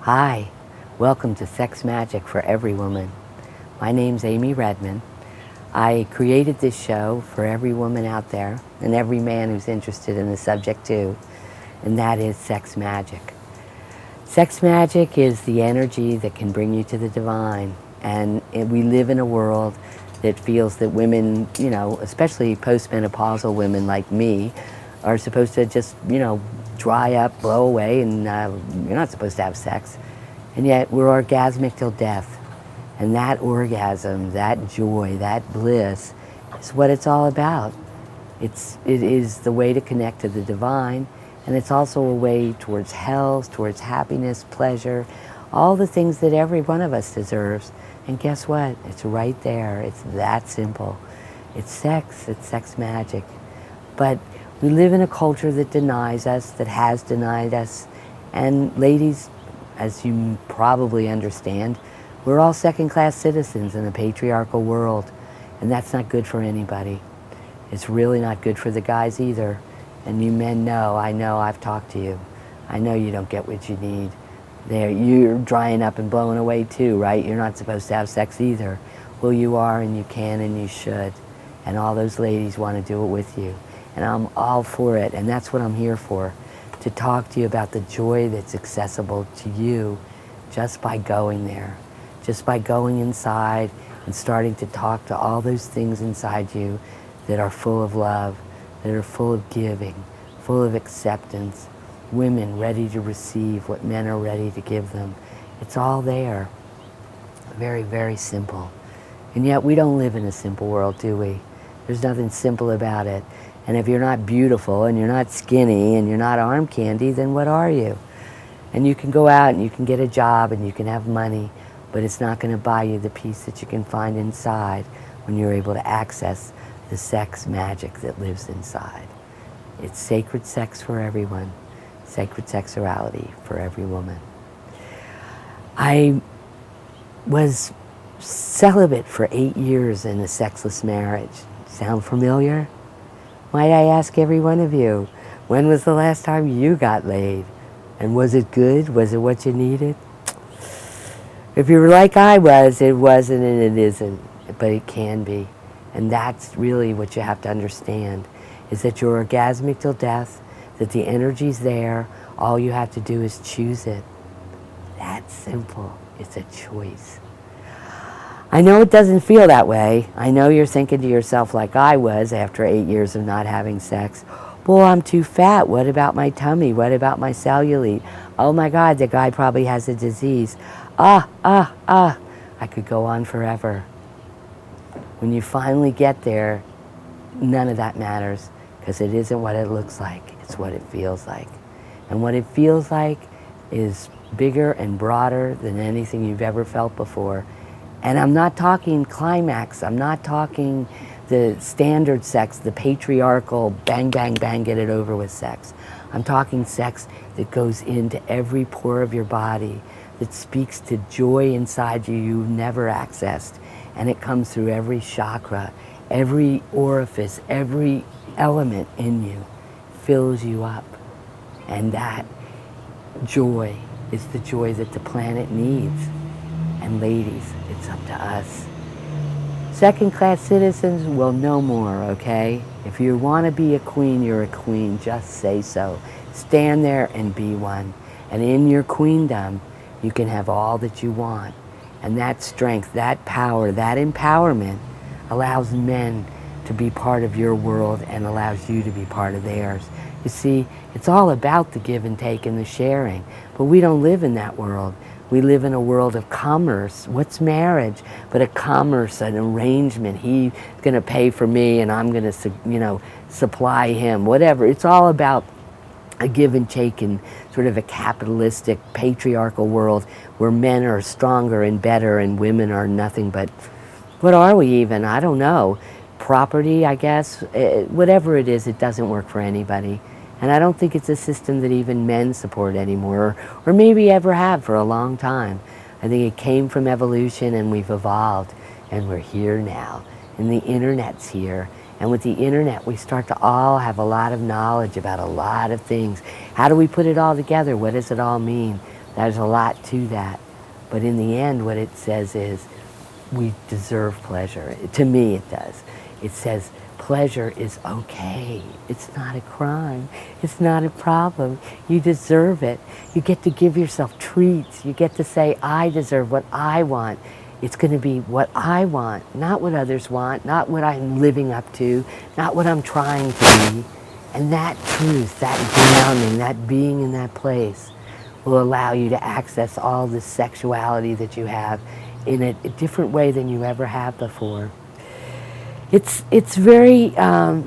Hi, welcome to Sex Magic for Every Woman. My name's Amy Redman. I created this show for every woman out there and every man who's interested in the subject too, and that is sex magic. Sex magic is the energy that can bring you to the divine, and we live in a world that feels that women, especially postmenopausal women like me, are supposed to just, dry up, blow away, and you're not supposed to have sex. And yet we're orgasmic till death. And that orgasm, that joy, that bliss is what it's all about. It is the way to connect to the divine, and it's also a way towards health, towards happiness, pleasure, all the things that every one of us deserves. And guess what? It's right there. It's that simple. It's sex magic. But we live in a culture that denies us, that has denied us. And ladies, as you probably understand, we're all second-class citizens in a patriarchal world, and that's not good for anybody. It's really not good for the guys either. And you men know, I've talked to you. I know you don't get what you need. You're drying up and blowing away too, right? You're not supposed to have sex either. Well, you are, and you can, and you should. And all those ladies want to do it with you. And I'm all for it, and that's what I'm here for, to talk to you about the joy that's accessible to you just by going there, just by going inside and starting to talk to all those things inside you that are full of love, that are full of giving, full of acceptance, women ready to receive what men are ready to give them. It's all there. Very, very simple. And yet we don't live in a simple world, do we? There's nothing simple about it. And if you're not beautiful and you're not skinny and you're not arm candy, then what are you? And you can go out and you can get a job and you can have money, but it's not going to buy you the peace that you can find inside when you're able to access the sex magic that lives inside. It's sacred sex for everyone, sacred sexuality for every woman. I was celibate for 8 years in a sexless marriage. Sound familiar? Might I ask every one of you, when was the last time you got laid? And was it good? Was it what you needed? If you were like I was, it wasn't and it isn't, but it can be. And that's really what you have to understand, is that you're orgasmic till death, that the energy's there, all you have to do is choose it. That's simple. It's a choice. I know it doesn't feel that way. I know you're thinking to yourself like I was after 8 years of not having sex. Well, I'm too fat. What about my tummy? What about my cellulite? Oh my God, the guy probably has a disease. I could go on forever. When you finally get there, none of that matters, because it isn't what it looks like. It's what it feels like. And what it feels like is bigger and broader than anything you've ever felt before. And I'm not talking climax. I'm not talking the standard sex, the patriarchal bang, bang, bang, get it over with sex. I'm talking sex that goes into every pore of your body, that speaks to joy inside you you've never accessed. And it comes through every chakra, every orifice, every element in you, fills you up. And that joy is the joy that the planet needs. And ladies, it's up to us. Second-class citizens will know more, okay? If you want to be a queen, you're a queen. Just say so. Stand there and be one. And in your queendom, you can have all that you want. And that strength, that power, that empowerment allows men to be part of your world and allows you to be part of theirs. You see, it's all about the give and take and the sharing. But we don't live in that world. We live in a world of commerce. What's marriage but a commerce, an arrangement? He's going to pay for me and I'm going to, supply him, whatever. It's all about a give and take in sort of a capitalistic, patriarchal world where men are stronger and better and women are nothing but, what are we even? I don't know. Property, I guess. Whatever it is, it doesn't work for anybody. And I don't think it's a system that even men support anymore, or maybe ever have for a long time. I think it came from evolution and we've evolved, and we're here now. And the internet's here. And with the internet, we start to all have a lot of knowledge about a lot of things. How do we put it all together? What does it all mean? There's a lot to that. But in the end, what it says is we deserve pleasure. To me, it does. It says pleasure is okay. It's not a crime. It's not a problem. You deserve it. You get to give yourself treats. You get to say, I deserve what I want. It's going to be what I want, not what others want, not what I'm living up to, not what I'm trying to be. And that truth, that grounding, that being in that place will allow you to access all this sexuality that you have in a different way than you ever have before. It's very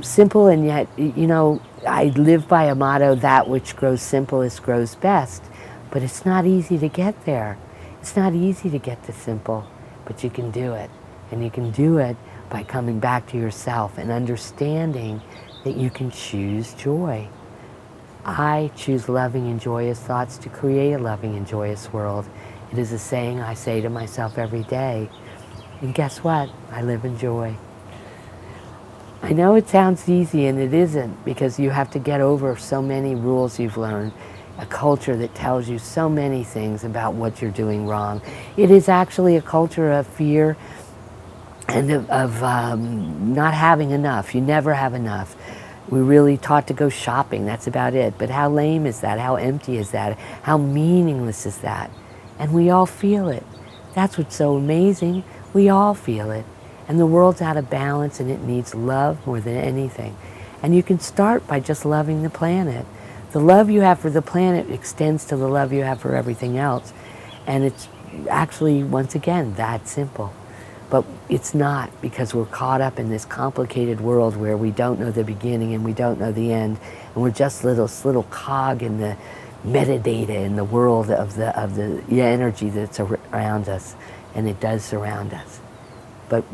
simple, and yet, you know, I live by a motto, that which grows simplest grows best, but it's not easy to get there. It's not easy to get to simple, but you can do it. And you can do it by coming back to yourself and understanding that you can choose joy. I choose loving and joyous thoughts to create a loving and joyous world. It is a saying I say to myself every day. And guess what? I live in joy. I know it sounds easy, and it isn't, because you have to get over so many rules you've learned, a culture that tells you so many things about what you're doing wrong. It is actually a culture of fear and of not having enough. You never have enough. We're really taught to go shopping, that's about it. But how lame is that? How empty is that? How meaningless is that? And we all feel it. That's what's so amazing. We all feel it. And the world's out of balance, and it needs love more than anything. And you can start by just loving the planet. The love you have for the planet extends to the love you have for everything else. And it's actually, once again, that simple. But it's not, because we're caught up in this complicated world where we don't know the beginning and we don't know the end, and we're just this little cog in the metadata in the world of the energy that's around us, and it does surround us. But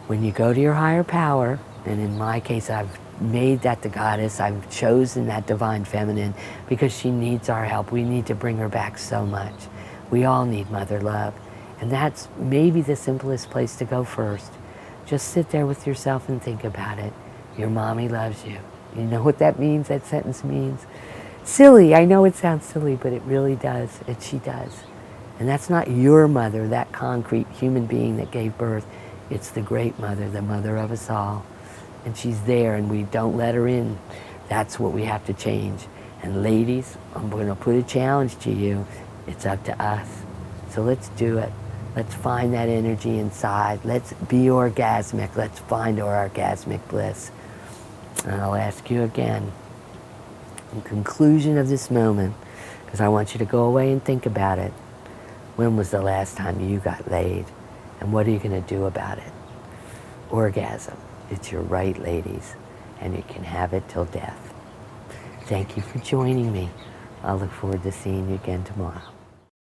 when you go to your higher power, and in my case I've made that the goddess, I've chosen that divine feminine because she needs our help. We need to bring her back so much. We all need mother love. And that's maybe the simplest place to go first. Just sit there with yourself and think about it. Your mommy loves you. You know what that means, that sentence means? Silly, I know it sounds silly, but it really does, and she does. And that's not your mother, that concrete human being that gave birth. It's the great mother, the mother of us all. And she's there, and we don't let her in. That's what we have to change. And ladies, I'm going to put a challenge to you. It's up to us. So let's do it. Let's find that energy inside. Let's be orgasmic. Let's find our orgasmic bliss. And I'll ask you again, in conclusion of this moment, because I want you to go away and think about it. When was the last time you got laid? And what are you going to do about it? Orgasm. It's your right, ladies. And you can have it till death. Thank you for joining me. I'll look forward to seeing you again tomorrow.